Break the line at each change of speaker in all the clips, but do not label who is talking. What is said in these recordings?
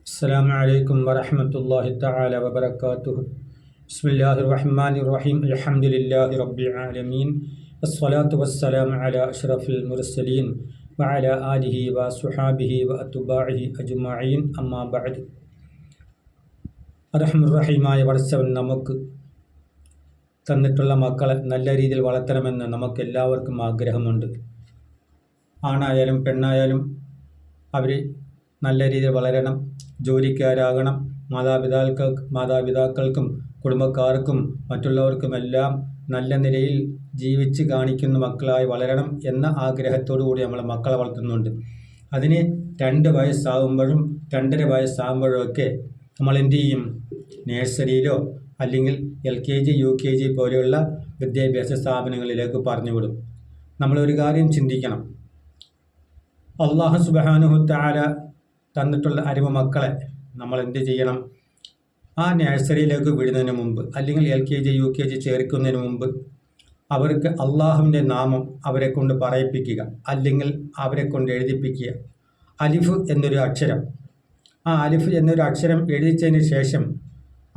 السلام عليكم ورحمة الله تعالى وبركاته. بسم الله الرحمن الرحيم. الحمد لله رب العالمين. الصلاة والسلام على أشرف المرسلين وعلى آله وصحابه وأتباعه أجمعين. أما بعد. അർഹമുർറഹീമായ പടച്ചവൻ നമുക്ക് തന്നിട്ടുള്ള മക്കളെ നല്ല രീതിയിൽ വളർത്തണമെന്ന് നമുക്കെല്ലാവർക്കും ആഗ്രഹമുണ്ട്. ആണായാലും പെണ്ണായാലും അവർ നല്ല രീതിയിൽ വളരണം, ജോലിക്കാരാകണം, മാതാപിതാക്കൾക്കും കുടുംബക്കാർക്കും മറ്റുള്ളവർക്കുമെല്ലാം നല്ല നിലയിൽ ജീവിച്ച് കാണിക്കുന്ന മക്കളായി വളരണം എന്ന ആഗ്രഹത്തോടു കൂടി നമ്മൾ മക്കളെ വളർത്തുന്നുണ്ട്. അതിന് 2 വയസ്സാകുമ്പോഴും 2.5 വയസ്സാകുമ്പോഴും ഒക്കെ നമ്മൾ എന്തു ചെയ്യും? നഴ്സറിയിലോ അല്ലെങ്കിൽ LKG UKG പോലെയുള്ള വിദ്യാഭ്യാസ സ്ഥാപനങ്ങളിലേക്ക് പറഞ്ഞുവിടും. നമ്മളൊരു കാര്യം ചിന്തിക്കണം. അല്ലാഹു സുബ്ഹാനഹു തആല തന്നിട്ടുള്ള അറിവ് മക്കളെ നമ്മൾ എന്ത് ചെയ്യണം? ആ നഴ്സറിയിലേക്ക് വിടുന്നതിന് മുമ്പ് അല്ലെങ്കിൽ LKG UKG ചേർക്കുന്നതിന് മുമ്പ് അവർക്ക് അള്ളാഹുവിൻ്റെ നാമം അവരെ കൊണ്ട് പറയിപ്പിക്കുക, അല്ലെങ്കിൽ അവരെ കൊണ്ട് എഴുതിപ്പിക്കുക. അലിഫ് എന്നൊരു അക്ഷരം, ആ അലിഫ് എന്നൊരു അക്ഷരം എഴുതിച്ചതിന് ശേഷം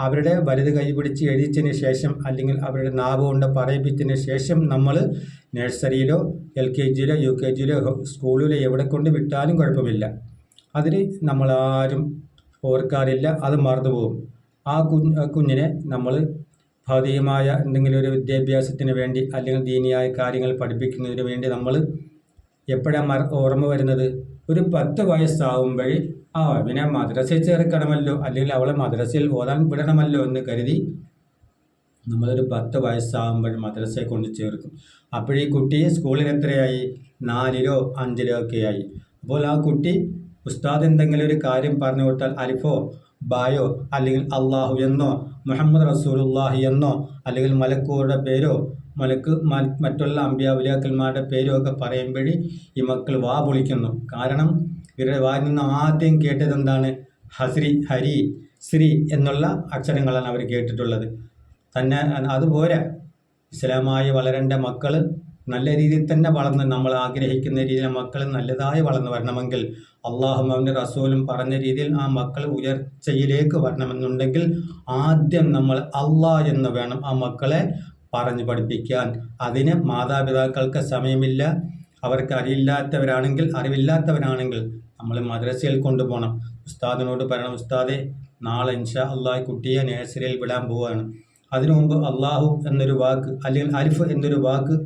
അവരുടെ വലത് കൈ പിടിച്ച് എഴുതിച്ചതിന് ശേഷം അല്ലെങ്കിൽ അവരുടെ നാവ് കൊണ്ട് പറയിപ്പിച്ചതിന് ശേഷം നമ്മൾ നഴ്സറിയിലോ LKGയിലോ UKGയിലോ സ്കൂളിലോ എവിടെ കൊണ്ട് വിട്ടാലും കുഴപ്പമില്ല. അതിന് നമ്മളാരും ഓർക്കാറില്ല, അത് മറന്നുപോകും. ആ കുഞ്ഞിനെ നമ്മൾ ഭൗതികമായ എന്തെങ്കിലും ഒരു വിദ്യാഭ്യാസത്തിന് വേണ്ടി അല്ലെങ്കിൽ ദീനിയായ കാര്യങ്ങൾ പഠിപ്പിക്കുന്നതിന് വേണ്ടി നമ്മൾ എപ്പോഴാണ് ഓർമ്മ വരുന്നത്? ഒരു 10 വയസ്സാകുമ്പോൾ അവനെ മദ്രസയിൽ ചേർക്കണമല്ലോ, അല്ലെങ്കിൽ അവളെ മദ്രസയിൽ ഓതാൻ വിടണമല്ലോ എന്ന് കരുതി നമ്മളൊരു 10 വയസ്സാകുമ്പോൾ മദ്രസയെ കൊണ്ട് ചേർക്കും. അപ്പോഴീ കുട്ടി സ്കൂളിൽ എത്രയായി? 4ലോ 5ലോ ഒക്കെ ആയി. അപ്പോൾ ആ കുട്ടി ഉസ്താദ് എന്തെങ്കിലും ഒരു കാര്യം പറഞ്ഞു കൊടുത്താൽ അലിഫോ ബായോ അല്ലെങ്കിൽ അള്ളാഹു എന്നോ മുഹമ്മദ് റസൂലുള്ളാഹി എന്നോ അല്ലെങ്കിൽ മലക്കുകളുടെ പേരോ മറ്റുള്ള അമ്പിയാവുലിയാക്കന്മാരുടെ പേരോ ഒക്കെ പറയുമ്പോഴേ ഈ മക്കൾ വാ പൊളിക്കുന്നു. കാരണം ഇവരുടെ വായിൽ നിന്ന് ആദ്യം കേട്ടത് എന്താണ്? ഹരി, ശ്രീ എന്നുള്ള അക്ഷരങ്ങളാണ് അവർ കേട്ടിട്ടുള്ളത്. തന്നെ അതുപോലെ ഇസ്ലാമായി വളരേണ്ട മക്കൾ നല്ല രീതിയിൽ തന്നെ വളർന്ന് നമ്മൾ ആഗ്രഹിക്കുന്ന രീതിയിൽ മക്കൾ നല്ലതായി വളർന്നു വരണമെങ്കിൽ അള്ളാഹും അവൻ്റെ റസൂലും പറഞ്ഞ രീതിയിൽ ആ മക്കൾ ഉയർച്ചയിലേക്ക് വരണമെന്നുണ്ടെങ്കിൽ ആദ്യം നമ്മൾ അള്ളാഹ് എന്ന് വേണം ആ മക്കളെ പറഞ്ഞു പഠിപ്പിക്കാൻ. അതിന് മാതാപിതാക്കൾക്ക് സമയമില്ല. അവർക്ക് അറിവില്ലാത്തവരാണെങ്കിൽ നമ്മൾ മദ്രസയിൽ കൊണ്ടുപോകണം. ഉസ്താദിനോട് പറയണം, ഉസ്താദെ നാളെ ഇൻഷാ അള്ളാഹ് കുട്ടിയെ നഴ്സറിയിൽ വിടാൻ പോവുകയാണ്. അതിനു മുമ്പ് അള്ളാഹു എന്നൊരു വാക്ക് അല്ലെങ്കിൽ അലിഫ് എന്നൊരു വാക്ക്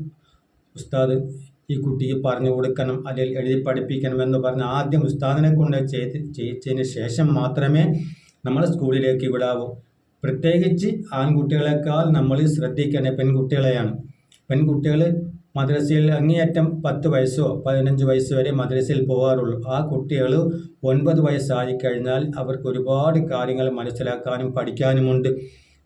ഉസ്താദ് ഈ കുട്ടിക്ക് പറഞ്ഞു കൊടുക്കണം അല്ലെങ്കിൽ എഴുതി പഠിപ്പിക്കണം എന്ന് പറഞ്ഞ് ആദ്യം ഉസ്താദിനെ കൊണ്ട് ചെയ്യിച്ചതിന് ശേഷം മാത്രമേ നമ്മൾ സ്കൂളിലേക്ക് വിടാവൂ. പ്രത്യേകിച്ച് ആൺകുട്ടികളെക്കാൾ നമ്മൾ ശ്രദ്ധിക്കേണ്ട പെൺകുട്ടികളെയാണ്. പെൺകുട്ടികൾ മദ്രസയിൽ അങ്ങേയറ്റം 10 വയസ്സോ 15 വയസ്സ് വരെ മദ്രസയിൽ പോകാറുള്ളൂ. ആ കുട്ടികൾ 9 വയസ്സായി കഴിഞ്ഞാൽ അവർക്ക് ഒരുപാട് കാര്യങ്ങൾ മനസ്സിലാക്കാനും പഠിക്കാനുമുണ്ട്.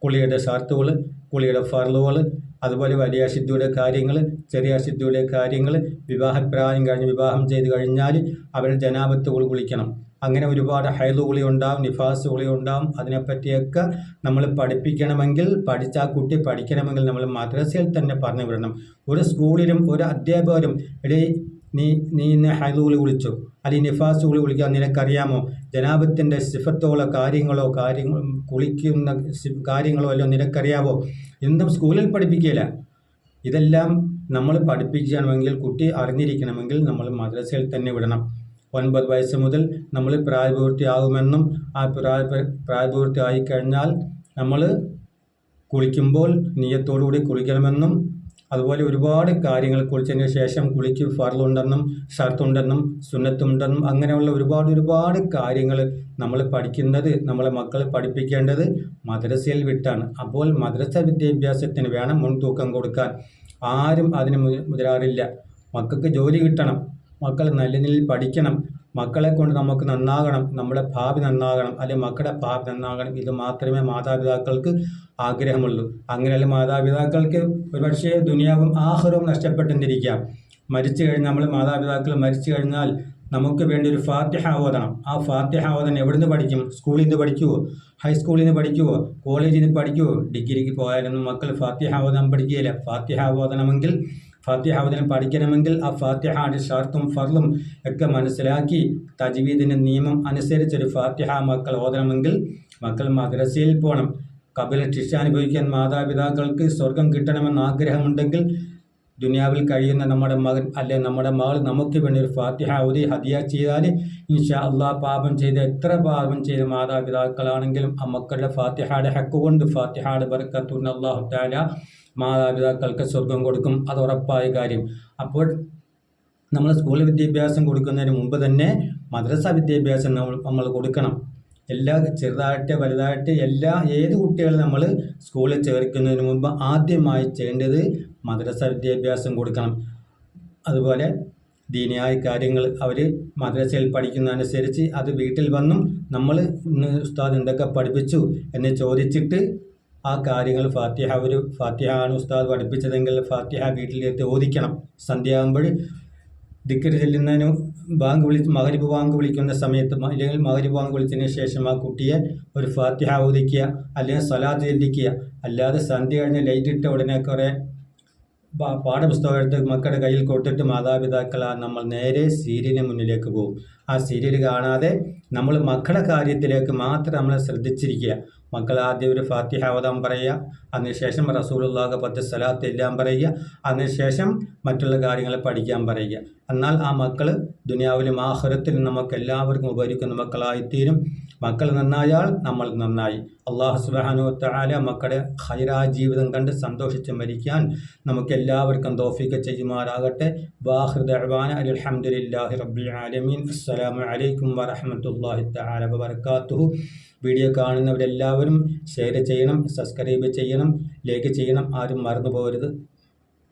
കുളിയുടെ ഷർത്തുകൾ, കുളിയുടെ ഫർളുകൾ, അതുപോലെ വലിയ അശുദ്ധിയുടെ കാര്യങ്ങൾ, ചെറിയ അശുദ്ധിയുടെ കാര്യങ്ങൾ, വിവാഹപ്രായം കഴിഞ്ഞ് വിവാഹം ചെയ്ത് കഴിഞ്ഞാൽ അവർ ജനാബത്ത് കുളിക്കണം. അങ്ങനെ ഒരുപാട് ഹൈദ് കുളി ഉണ്ടാവും, നിഫാസ് കുളി ഉണ്ടാവും. അതിനെപ്പറ്റിയൊക്കെ നമ്മൾ പഠിപ്പിക്കണമെങ്കിൽ ആ കുട്ടി പഠിക്കണമെങ്കിൽ നമ്മൾ മദ്രസയിൽ തന്നെ പറഞ്ഞു വിടണം. ഒരു സ്കൂളിലും ഒരു അധ്യാപകരും നീ ഇന്ന് ഹൈദ് കുളി കുളിച്ചോ അല്ലെങ്കിൽ നിഫാസ് കുളി കുളിക്കാൻ നിനക്കറിയാമോ? ജനാബത്തിൻ്റെ സിഫത്തോളോ കുളിക്കുന്ന കാര്യങ്ങളോ എല്ലാം നിനക്കറിയാമോ? എന്തും സ്കൂളിൽ പഠിപ്പിക്കില്ല. ഇതെല്ലാം നമ്മൾ പഠിപ്പിക്കണമെങ്കിൽ കുട്ടി അറിഞ്ഞിരിക്കണമെങ്കിൽ നമ്മൾ മദ്രസയിൽ തന്നെ വിടണം. 9 വയസ്സ് മുതൽ നമ്മൾ പ്രായപൂർത്തിയാകുമെന്നും ആ പ്രായപൂർത്തി ആയിക്കഴിഞ്ഞാൽ നമ്മൾ കുളിക്കുമ്പോൾ നിയ്യത്തോടുകൂടി കുളിക്കണമെന്നും അതുപോലെ ഒരുപാട് കാര്യങ്ങൾ കുളിച്ചതിന് ശേഷം കുളിക്ക് ഫർളുണ്ടെന്നും ഷർത്തുണ്ടെന്നും സുന്നത്തുണ്ടെന്നും അങ്ങനെയുള്ള ഒരുപാട് കാര്യങ്ങൾ നമ്മൾ പഠിക്കുന്നത്, നമ്മളെ മക്കളെ പഠിപ്പിക്കേണ്ടത് മദ്രസയിൽ വിട്ടാണ്. അപ്പോൾ മദ്രസ വിദ്യാഭ്യാസത്തിന് വേണം മുൻതൂക്കം കൊടുക്കാൻ. ആരും അതിന് മുതിരാറില്ല. മക്കൾക്ക് ജോലി കിട്ടണം, മക്കൾ നല്ല നിലയിൽ പഠിക്കണം, മക്കളെ കൊണ്ട് നമുക്ക് നന്നാകണം, നമ്മുടെ ഭാവി നന്നാകണം, അല്ലെങ്കിൽ മക്കളുടെ ഭാവി നന്നാകണം. ഇത് മാത്രമേ മാതാപിതാക്കൾക്ക് ആഗ്രഹമുള്ളൂ. അങ്ങനെയുള്ള മാതാപിതാക്കൾക്ക് ഒരുപക്ഷേ ദുനിയാവും ആഖിറവും നഷ്ടപ്പെട്ടിരിക്കാം. മരിച്ചു കഴിഞ്ഞാൽ മാതാപിതാക്കൾ മരിച്ചു കഴിഞ്ഞാൽ നമുക്ക് വേണ്ടി ഒരു ഫാത്തിഹ ഓതണം. ആ ഫാത്തിഹ ഓതൻ എവിടുന്ന് പഠിക്കും? സ്കൂളിൽ നിന്ന് പഠിക്കുമോ? ഹൈസ്കൂളിൽ നിന്ന് പഠിക്കുമോ? കോളേജിൽ നിന്ന് പഠിക്കുമോ? ഡിഗ്രിക്ക് പോയാലൊന്നും മക്കൾ ഫാത്തിഹ ഓതാൻ പഠിക്കുകയില്ല. ഫാത്തിഹ ഓതണമെങ്കിൽ ഫാത്തിഹ ഓതാൻ പഠിക്കണമെങ്കിൽ ആ ഫാത്തിഹയുടെ ഷർത്തും ഫർളും ഒക്കെ മനസ്സിലാക്കി തജ്വീദിൻ്റെ നിയമം അനുസരിച്ചൊരു ഫാത്തിഹ മക്കൾ ഓതണമെങ്കിൽ മക്കൾ മദ്രസയിൽ പോകണം. കബില ശിക്ഷ അനുഭവിക്കാൻ മാതാപിതാക്കൾക്ക് സ്വർഗം കിട്ടണമെന്ന് ആഗ്രഹമുണ്ടെങ്കിൽ ദുനിയാവിൽ കഴിയുന്ന നമ്മുടെ മകൻ അല്ലെ നമ്മുടെ മകൾ നമുക്ക് വേണ്ടി ഒരു ഫാത്തിഹ ഓതി ഹദിയ ചെയ്താൽ ഇൻഷാ അള്ളാഹ് പാപം ചെയ്ത എത്ര പാപം ചെയ്ത മാതാപിതാക്കളാണെങ്കിലും ആ മക്കളുടെ ഫാത്തിഹയുടെ ഹക്ക് കൊണ്ട് ഫാത്തിഹയുടെ ബർക്കത്തുകൊണ്ട് അല്ലാഹു തആല മാതാപിതാക്കൾക്ക് സ്വർഗം കൊടുക്കും. അത് ഉറപ്പായ കാര്യം. അപ്പോൾ നമ്മൾ സ്കൂൾ വിദ്യാഭ്യാസം കൊടുക്കുന്നതിന് മുമ്പ് തന്നെ മദ്രസ വിദ്യാഭ്യാസം നമ്മൾ കൊടുക്കണം. എല്ലാ ചെറുതായിട്ട് വലുതായിട്ട് ഏത് കുട്ടികളും നമ്മൾ സ്കൂളിൽ ചേർക്കുന്നതിന് മുമ്പ് ആദ്യമായി ചെയ്യേണ്ടത് മദ്രസ വിദ്യാഭ്യാസം കൊടുക്കണം. അതുപോലെ ദീനിയായ കാര്യങ്ങൾ അവർ മദ്രസയിൽ പഠിക്കുന്നതനുസരിച്ച് അത് വീട്ടിൽ വന്നും നമ്മൾ ഇന്ന് ഉസ്താദ് എന്തൊക്കെ പഠിപ്പിച്ചു എന്ന് ചോദിച്ചിട്ട് ആ കാര്യങ്ങൾ ഫാത്തിഹ ആണ് ഉസ്താദ് പഠിപ്പിച്ചതെങ്കിൽ ഫാത്തിഹ വീട്ടിലെത്തി ഓദിക്കണം. സന്ധ്യയാകുമ്പോൾ ദിക്ർ ചെല്ലുന്നതിന് മഗ്‌രിബ് ബാങ്ക് വിളിക്കുന്ന സമയത്ത് അല്ലെങ്കിൽ മഗ്‌രിബ് ബാങ്ക് വിളിച്ചതിന് ശേഷം ആ കുട്ടിയെ ഒരു ഫാത്തിഹ ഓദിക്കുക, അല്ലെങ്കിൽ സ്വലാത്ത് ചെല്ലിക്കുക. അല്ലാതെ സന്ധ്യ കഴിഞ്ഞ് ലൈറ്റ് ഇട്ട ഉടനെ കുറേ പാഠപുസ്തകം എടുത്ത് മക്കളുടെ കയ്യിൽ കൊടുത്തിട്ട് മാതാപിതാക്കളാ നമ്മൾ നേരെ സീരിയലിന് മുന്നിലേക്ക് പോകും. ആ സീരിയൽ കാണാതെ നമ്മൾ മക്കളുടെ കാര്യത്തിലേക്ക് മാത്രം നമ്മൾ ശ്രദ്ധിച്ചിരിക്കുക. മക്കൾ ആദ്യം ഒരു ഫാത്തിഹ ഓതാൻ പറയുക, അതിനുശേഷം റസൂലുള്ളാഹിക്ക് 10 സ്വലാത്ത് എല്ലാം പറയുക, അതിനുശേഷം മറ്റുള്ള കാര്യങ്ങൾ പഠിക്കാൻ പറയുക. എന്നാൽ ആ മക്കൾ ദുനിയാവിലും ആഖിറത്തിലും നമുക്ക് എല്ലാവർക്കും ഉപകരിക്കുന്ന മക്കളായിത്തീരും. മക്കൾ നന്നായാൽ നമ്മൾ നന്നായി. അല്ലാഹു സുബ്ഹാനഹു വ തആല മക്കളുടെ ഖൈറായ ജീവിതം കണ്ട് സന്തോഷിച്ച് മരിക്കാൻ നമുക്ക് എല്ലാവർക്കും തൗഫീഖ് ചെയ്യുമാറാകട്ടെ. വാഖിറു ദഅ്വാന അൽഹംദുലില്ലാഹി റബ്ബിൽ ആലമീൻ. അസ്സലാമു അലൈക്കും വറഹ്മത്തുള്ളാഹി തആല വബറകാതുഹു. വീഡിയോ കാണുന്നവരെല്ലാവരും ഷെയർ ചെയ്യണം, സബ്സ്ക്രൈബ് ചെയ്യണം, ലൈക്ക് ചെയ്യണം. ആരും മറന്നു പോകരുത്.